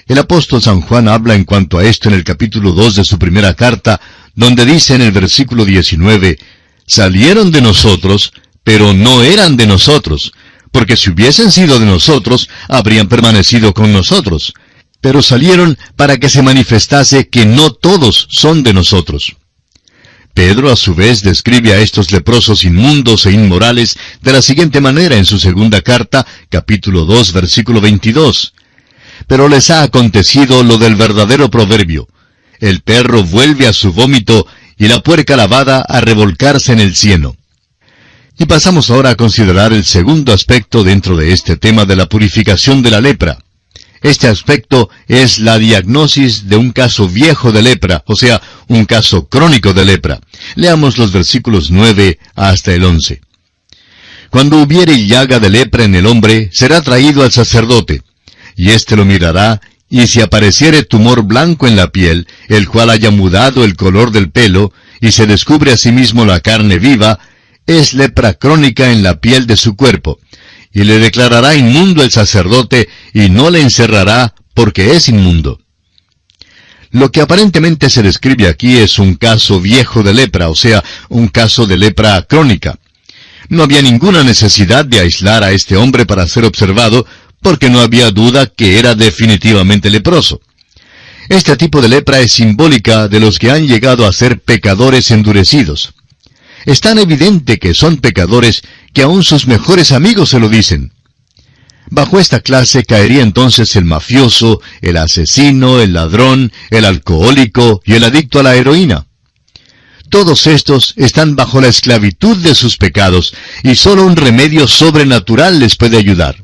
El apóstol San Juan habla en cuanto a esto en el capítulo 2 de su primera carta, donde dice en el versículo 19, «Salieron de nosotros, pero no eran de nosotros, porque si hubiesen sido de nosotros, habrían permanecido con nosotros. Pero salieron para que se manifestase que no todos son de nosotros». Pedro, a su vez, describe a estos leprosos inmundos e inmorales de la siguiente manera en su segunda carta, capítulo 2, versículo 22. «Pero les ha acontecido lo del verdadero proverbio. El perro vuelve a su vómito y la puerca lavada a revolcarse en el cieno». Y pasamos ahora a considerar el segundo aspecto dentro de este tema de la purificación de la lepra. Este aspecto es la diagnosis de un caso viejo de lepra, o sea, un caso crónico de lepra. Leamos los versículos 9 hasta el 11. «Cuando hubiere llaga de lepra en el hombre, será traído al sacerdote, y éste lo mirará, y si apareciere tumor blanco en la piel, el cual haya mudado el color del pelo, y se descubre asimismo la carne viva, es lepra crónica en la piel de su cuerpo, y le declarará inmundo el sacerdote, y no le encerrará, porque es inmundo. Lo que aparentemente se describe aquí es un caso viejo de lepra, o sea, un caso de lepra crónica. No había ninguna necesidad de aislar a este hombre para ser observado, porque no había duda que era definitivamente leproso. Este tipo de lepra es simbólica de los que han llegado a ser pecadores endurecidos. Es tan evidente que son pecadores que aún sus mejores amigos se lo dicen. Bajo esta clase caería entonces el mafioso, el asesino, el ladrón, el alcohólico y el adicto a la heroína. Todos estos están bajo la esclavitud de sus pecados, y solo un remedio sobrenatural les puede ayudar.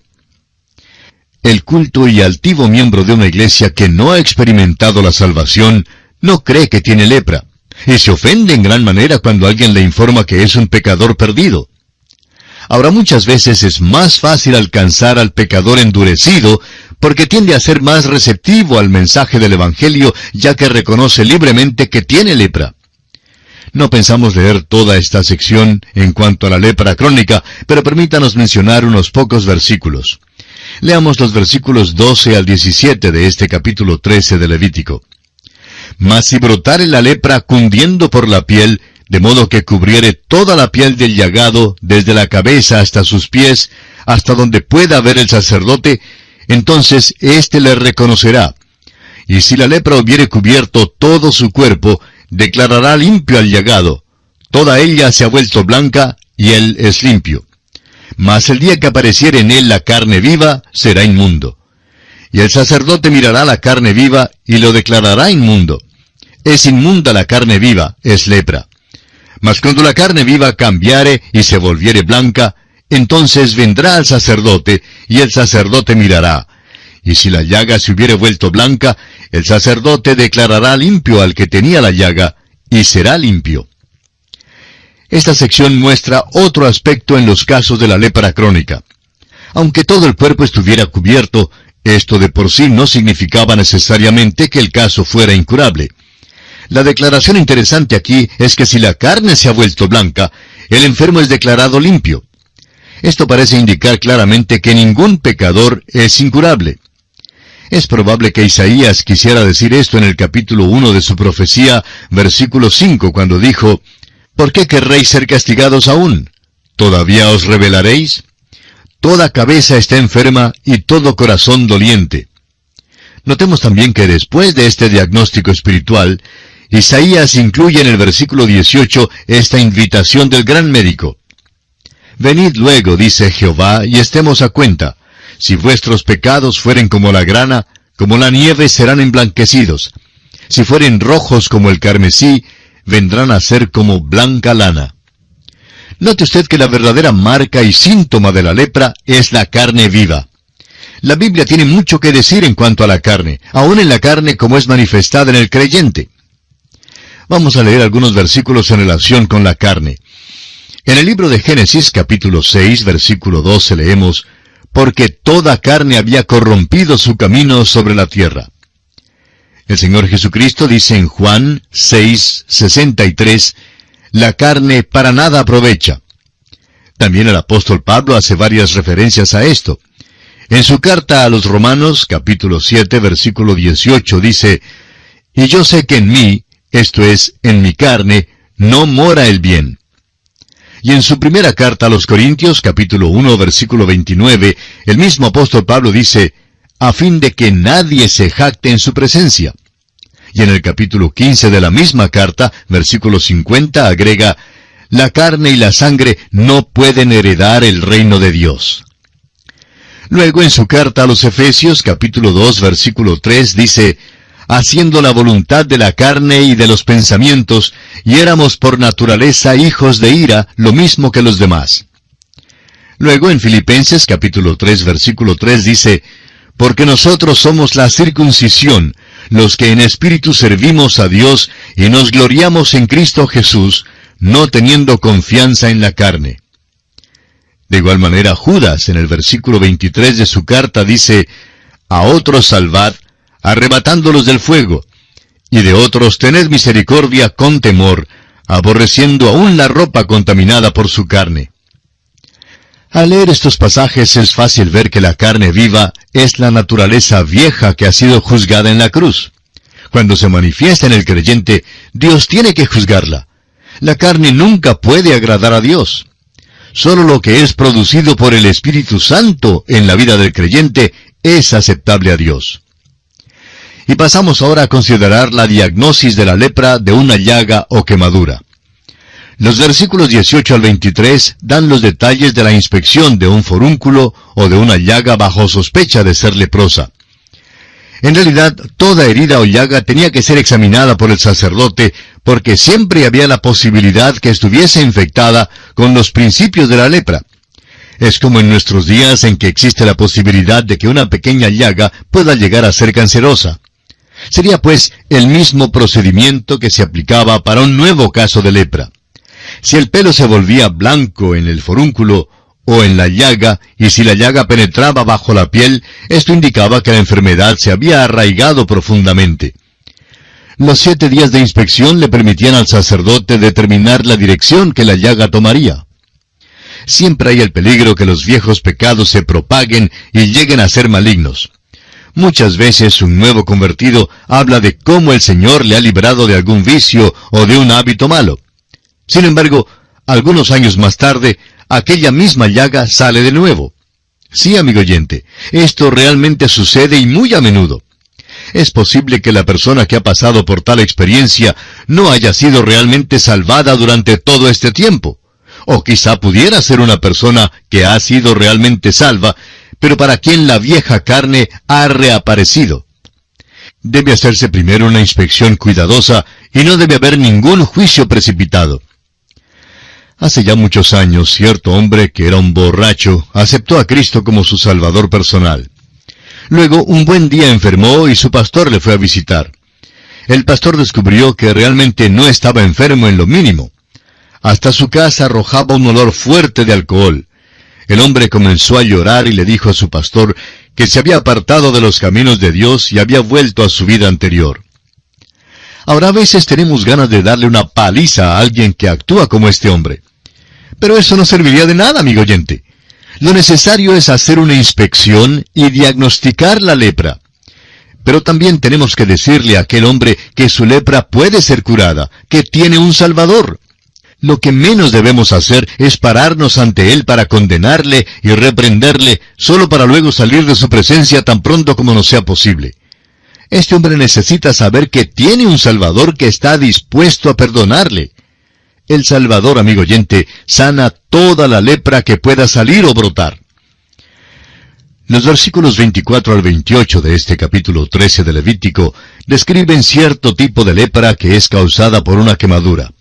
El culto y altivo miembro de una iglesia que no ha experimentado la salvación no cree que tiene lepra, y se ofende en gran manera cuando alguien le informa que es un pecador perdido. Ahora, muchas veces es más fácil alcanzar al pecador endurecido porque tiende a ser más receptivo al mensaje del Evangelio, ya que reconoce libremente que tiene lepra. No pensamos leer toda esta sección en cuanto a la lepra crónica, pero permítanos mencionar unos pocos versículos. Leamos los versículos 12 al 17 de este capítulo 13 de Levítico. Mas si brotare la lepra cundiendo por la piel, de modo que cubriere toda la piel del llagado, desde la cabeza hasta sus pies, hasta donde pueda ver el sacerdote, entonces éste le reconocerá. Y si la lepra hubiere cubierto todo su cuerpo, declarará limpio al llagado. Toda ella se ha vuelto blanca, y él es limpio. Mas el día que apareciere en él la carne viva, será inmundo. Y el sacerdote mirará la carne viva, y lo declarará inmundo. Es inmunda la carne viva, es lepra. Mas cuando la carne viva cambiare y se volviere blanca, entonces vendrá al sacerdote, y el sacerdote mirará. Y si la llaga se hubiere vuelto blanca, el sacerdote declarará limpio al que tenía la llaga, y será limpio. Esta sección muestra otro aspecto en los casos de la lepra crónica. Aunque todo el cuerpo estuviera cubierto, esto de por sí no significaba necesariamente que el caso fuera incurable. La declaración interesante aquí es que si la carne se ha vuelto blanca, el enfermo es declarado limpio. Esto parece indicar claramente que ningún pecador es incurable. Es probable que Isaías quisiera decir esto en el capítulo 1 de su profecía, versículo 5, cuando dijo: ¿Por qué querréis ser castigados aún? ¿Todavía os rebelaréis? Toda cabeza está enferma y todo corazón doliente. Notemos también que después de este diagnóstico espiritual, Isaías incluye en el versículo 18 esta invitación del gran médico. Venid luego, dice Jehová, y estemos a cuenta. Si vuestros pecados fueren como la grana, como la nieve serán emblanquecidos. Si fueren rojos como el carmesí, vendrán a ser como blanca lana. Note usted que la verdadera marca y síntoma de la lepra es la carne viva. La Biblia tiene mucho que decir en cuanto a la carne, aún en la carne como es manifestada en el creyente. Vamos a leer algunos versículos en relación con la carne. En el libro de Génesis, capítulo 6, versículo 12, leemos: Porque toda carne había corrompido su camino sobre la tierra. El Señor Jesucristo dice en Juan 6, 63, la carne para nada aprovecha. También el apóstol Pablo hace varias referencias a esto. En su carta a los Romanos, capítulo 7, versículo 18, dice: Y yo sé que en mí, esto es, en mi carne, no mora el bien. Y en su primera carta a los Corintios, capítulo 1, versículo 29, el mismo apóstol Pablo dice: a fin de que nadie se jacte en su presencia. Y en el capítulo 15 de la misma carta, versículo 50, agrega: la carne y la sangre no pueden heredar el reino de Dios. Luego en su carta a los Efesios, capítulo 2, versículo 3, dice: haciendo la voluntad de la carne y de los pensamientos, y éramos por naturaleza hijos de ira, lo mismo que los demás. Luego en Filipenses capítulo 3, versículo 3 dice: porque nosotros somos la circuncisión, los que en espíritu servimos a Dios y nos gloriamos en Cristo Jesús, no teniendo confianza en la carne. De igual manera Judas en el versículo 23 de su carta dice: a otros salvad, arrebatándolos del fuego, y de otros tened misericordia con temor, aborreciendo aún la ropa contaminada por su carne. Al leer estos pasajes es fácil ver que la carne viva es la naturaleza vieja que ha sido juzgada en la cruz. Cuando se manifiesta en el creyente, Dios tiene que juzgarla. La carne nunca puede agradar a Dios. Solo lo que es producido por el Espíritu Santo en la vida del creyente es aceptable a Dios. Y pasamos ahora a considerar la diagnosis de la lepra de una llaga o quemadura. Los versículos 18 al 23 dan los detalles de la inspección de un forúnculo o de una llaga bajo sospecha de ser leprosa. En realidad, toda herida o llaga tenía que ser examinada por el sacerdote, porque siempre había la posibilidad que estuviese infectada con los principios de la lepra. Es como en nuestros días en que existe la posibilidad de que una pequeña llaga pueda llegar a ser cancerosa. Sería pues el mismo procedimiento que se aplicaba para un nuevo caso de lepra. Si el pelo se volvía blanco en el forúnculo o en la llaga, y si la llaga penetraba bajo la piel, esto indicaba que la enfermedad se había arraigado profundamente. Los 7 días de inspección le permitían al sacerdote determinar la dirección que la llaga tomaría. Siempre hay el peligro que los viejos pecados se propaguen y lleguen a ser malignos. Muchas veces un nuevo convertido habla de cómo el Señor le ha librado de algún vicio o de un hábito malo. Sin embargo, algunos años más tarde, aquella misma llaga sale de nuevo. Sí, amigo oyente, esto realmente sucede y muy a menudo. Es posible que la persona que ha pasado por tal experiencia no haya sido realmente salvada durante todo este tiempo. O quizá pudiera ser una persona que ha sido realmente salva, pero para quien la vieja carne ha reaparecido. Debe hacerse primero una inspección cuidadosa y no debe haber ningún juicio precipitado. Hace ya muchos años, cierto hombre que era un borracho aceptó a Cristo como su Salvador personal. Luego, un buen día enfermó y su pastor le fue a visitar. El pastor descubrió que realmente no estaba enfermo en lo mínimo. Hasta su casa arrojaba un olor fuerte de alcohol. El hombre comenzó a llorar y le dijo a su pastor que se había apartado de los caminos de Dios y había vuelto a su vida anterior. Ahora a veces tenemos ganas de darle una paliza a alguien que actúa como este hombre. Pero eso no serviría de nada, amigo oyente. Lo necesario es hacer una inspección y diagnosticar la lepra. Pero también tenemos que decirle a aquel hombre que su lepra puede ser curada, que tiene un Salvador. Lo que menos debemos hacer es pararnos ante él para condenarle y reprenderle, solo para luego salir de su presencia tan pronto como nos sea posible. Este hombre necesita saber que tiene un Salvador que está dispuesto a perdonarle. El Salvador, amigo oyente, sana toda la lepra que pueda salir o brotar. Los versículos 24 al 28 de este capítulo 13 de Levítico describen cierto tipo de lepra que es causada por una quemadura.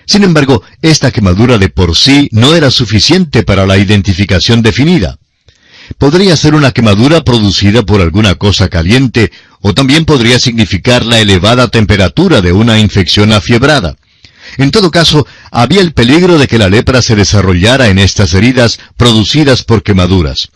Sin embargo, esta quemadura de por sí no era suficiente para la identificación definida. Podría ser una quemadura producida por alguna cosa caliente, o también podría significar la elevada temperatura de una infección afiebrada. En todo caso, había el peligro de que la lepra se desarrollara en estas heridas producidas por quemaduras.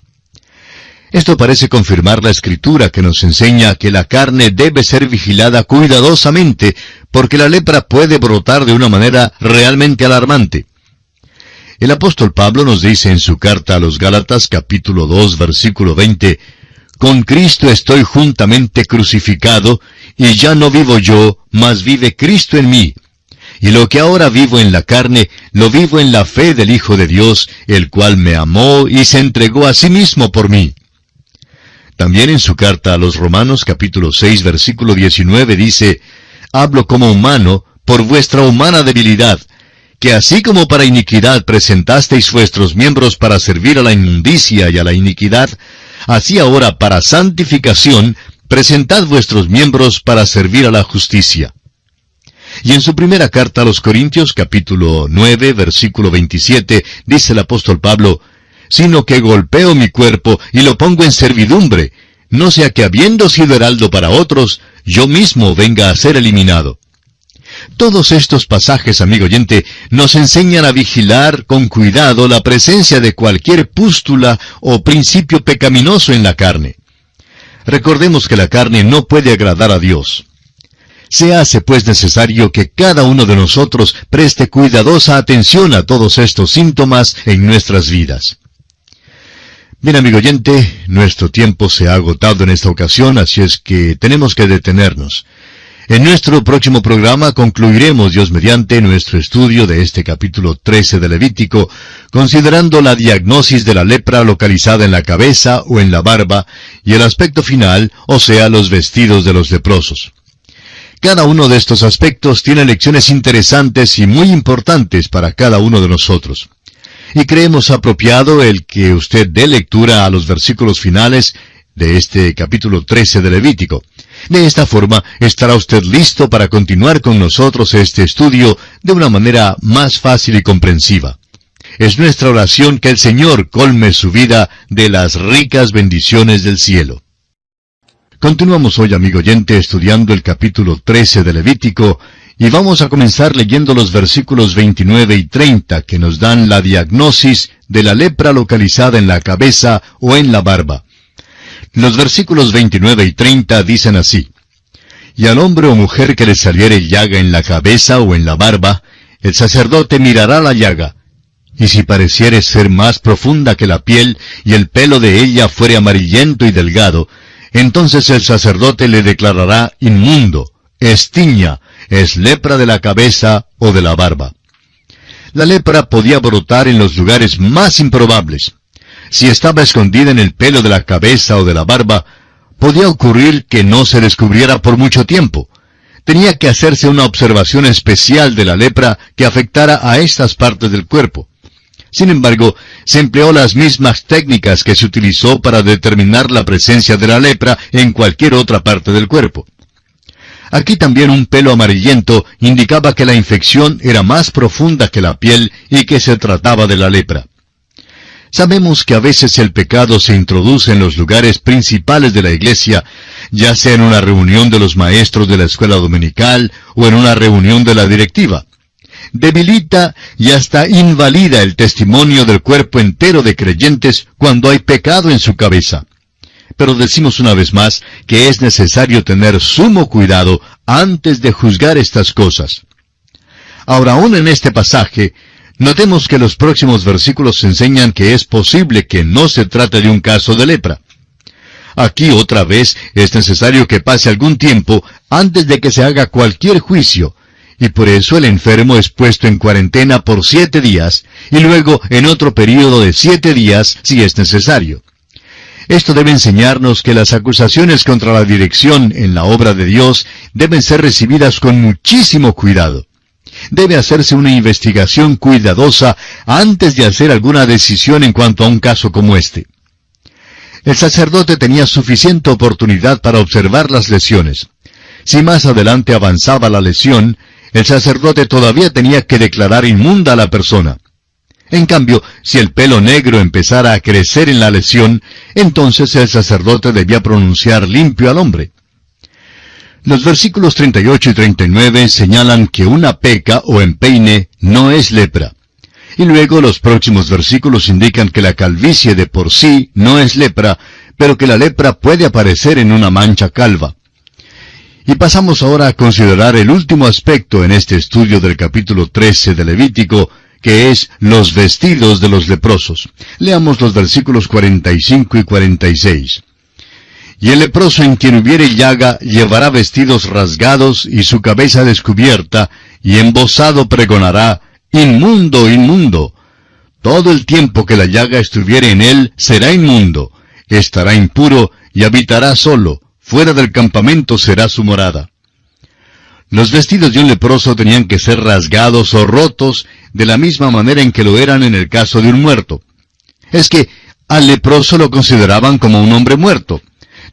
Esto parece confirmar la Escritura que nos enseña que la carne debe ser vigilada cuidadosamente, porque la lepra puede brotar de una manera realmente alarmante. El apóstol Pablo nos dice en su carta a los Gálatas, capítulo 2, versículo 20, «Con Cristo estoy juntamente crucificado, y ya no vivo yo, mas vive Cristo en mí. Y lo que ahora vivo en la carne, lo vivo en la fe del Hijo de Dios, el cual me amó y se entregó a sí mismo por mí». También en su carta a los Romanos, capítulo 6, versículo 19, dice, «Hablo como humano, por vuestra humana debilidad, que así como para iniquidad presentasteis vuestros miembros para servir a la inmundicia y a la iniquidad, así ahora para santificación presentad vuestros miembros para servir a la justicia». Y en su primera carta a los Corintios, capítulo 9, versículo 27, dice el apóstol Pablo, «Sino que golpeo mi cuerpo y lo pongo en servidumbre, no sea que habiendo sido heraldo para otros, yo mismo venga a ser eliminado». Todos estos pasajes, amigo oyente, nos enseñan a vigilar con cuidado la presencia de cualquier pústula o principio pecaminoso en la carne. Recordemos que la carne no puede agradar a Dios. Se hace pues necesario que cada uno de nosotros preste cuidadosa atención a todos estos síntomas en nuestras vidas. Bien, amigo oyente, nuestro tiempo se ha agotado en esta ocasión, así es que tenemos que detenernos. En nuestro próximo programa concluiremos, Dios mediante, nuestro estudio de este capítulo 13 de Levítico, considerando la diagnosis de la lepra localizada en la cabeza o en la barba, y el aspecto final, o sea, los vestidos de los leprosos. Cada uno de estos aspectos tiene lecciones interesantes y muy importantes para cada uno de nosotros. Y creemos apropiado el que usted dé lectura a los versículos finales de este capítulo 13 de Levítico. De esta forma estará usted listo para continuar con nosotros este estudio de una manera más fácil y comprensiva. Es nuestra oración que el Señor colme su vida de las ricas bendiciones del cielo. Continuamos hoy, amigo oyente, estudiando el capítulo 13 de Levítico, y vamos a comenzar leyendo los versículos 29 y 30 que nos dan la diagnosis de la lepra localizada en la cabeza o en la barba. Los versículos 29 y 30 dicen así: Y al hombre o mujer que le saliere llaga en la cabeza o en la barba, el sacerdote mirará la llaga, y si pareciere ser más profunda que la piel, y el pelo de ella fuere amarillento y delgado, entonces el sacerdote le declarará inmundo, es tiña, es lepra de la cabeza o de la barba. La lepra podía brotar en los lugares más improbables. Si estaba escondida en el pelo de la cabeza o de la barba, podía ocurrir que no se descubriera por mucho tiempo. Tenía que hacerse una observación especial de la lepra que afectara a estas partes del cuerpo. Sin embargo, se empleó las mismas técnicas que se utilizó para determinar la presencia de la lepra en cualquier otra parte del cuerpo. Aquí también un pelo amarillento indicaba que la infección era más profunda que la piel y que se trataba de la lepra. Sabemos que a veces el pecado se introduce en los lugares principales de la iglesia, ya sea en una reunión de los maestros de la escuela dominical o en una reunión de la directiva. Debilita y hasta invalida el testimonio del cuerpo entero de creyentes cuando hay pecado en su cabeza. Pero decimos una vez más que es necesario tener sumo cuidado antes de juzgar estas cosas. Ahora, aún en este pasaje, notemos que los próximos versículos enseñan que es posible que no se trate de un caso de lepra. Aquí otra vez es necesario que pase algún tiempo antes de que se haga cualquier juicio, y por eso el enfermo es puesto en cuarentena por 7 días, y luego en otro período de 7 días si es necesario. Esto debe enseñarnos que las acusaciones contra la dirección en la obra de Dios deben ser recibidas con muchísimo cuidado. Debe hacerse una investigación cuidadosa antes de hacer alguna decisión en cuanto a un caso como este. El sacerdote tenía suficiente oportunidad para observar las lesiones. Si más adelante avanzaba la lesión, el sacerdote todavía tenía que declarar inmunda a la persona. En cambio, si el pelo negro empezara a crecer en la lesión, entonces el sacerdote debía pronunciar limpio al hombre. Los versículos 38 y 39 señalan que una peca o empeine no es lepra. Y luego los próximos versículos indican que la calvicie de por sí no es lepra, pero que la lepra puede aparecer en una mancha calva. Y pasamos ahora a considerar el último aspecto en este estudio del capítulo 13 de Levítico, que es los vestidos de los leprosos. Leamos los versículos 45 y 46. Y el leproso en quien hubiere llaga llevará vestidos rasgados y su cabeza descubierta, y embozado pregonará: inmundo, inmundo. Todo el tiempo que la llaga estuviere en él será inmundo, estará impuro y habitará solo, fuera del campamento será su morada. Los vestidos de un leproso tenían que ser rasgados o rotos de la misma manera en que lo eran en el caso de un muerto. Es que al leproso lo consideraban como un hombre muerto.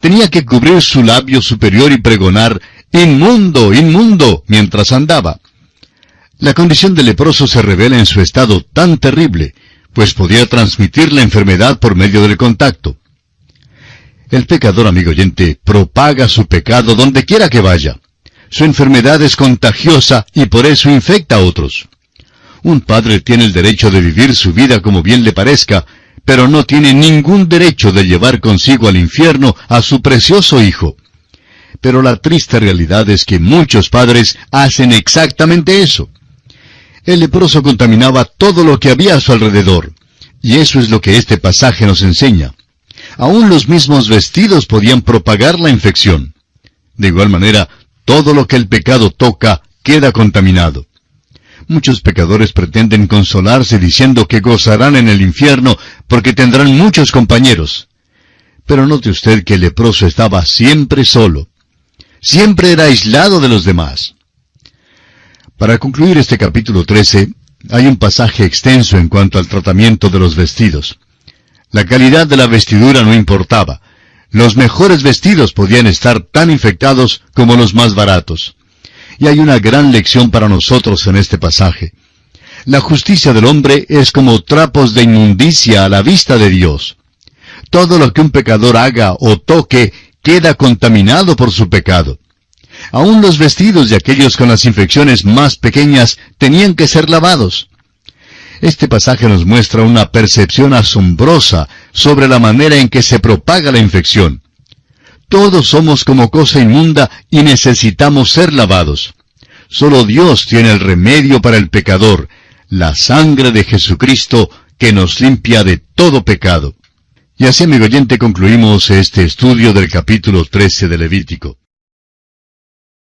Tenía que cubrir su labio superior y pregonar: inmundo, inmundo, mientras andaba. La condición del leproso se revela en su estado tan terrible, pues podía transmitir la enfermedad por medio del contacto. El pecador, amigo oyente, propaga su pecado donde quiera que vaya. Su enfermedad es contagiosa y por eso infecta a otros. Un padre tiene el derecho de vivir su vida como bien le parezca, pero no tiene ningún derecho de llevar consigo al infierno a su precioso hijo. Pero la triste realidad es que muchos padres hacen exactamente eso. El leproso contaminaba todo lo que había a su alrededor, y eso es lo que este pasaje nos enseña. Aún los mismos vestidos podían propagar la infección. De igual manera, todo lo que el pecado toca queda contaminado. Muchos pecadores pretenden consolarse diciendo que gozarán en el infierno porque tendrán muchos compañeros. Pero note usted que el leproso estaba siempre solo. Siempre era aislado de los demás. Para concluir este capítulo 13, hay un pasaje extenso en cuanto al tratamiento de los vestidos. La calidad de la vestidura no importaba. Los mejores vestidos podían estar tan infectados como los más baratos. Y hay una gran lección para nosotros en este pasaje. La justicia del hombre es como trapos de inmundicia a la vista de Dios. Todo lo que un pecador haga o toque queda contaminado por su pecado. Aún los vestidos de aquellos con las infecciones más pequeñas tenían que ser lavados. Este pasaje nos muestra una percepción asombrosa sobre la manera en que se propaga la infección. Todos somos como cosa inmunda y necesitamos ser lavados. Solo Dios tiene el remedio para el pecador, la sangre de Jesucristo que nos limpia de todo pecado. Y así, amigo oyente, concluimos este estudio del capítulo 13 de Levítico.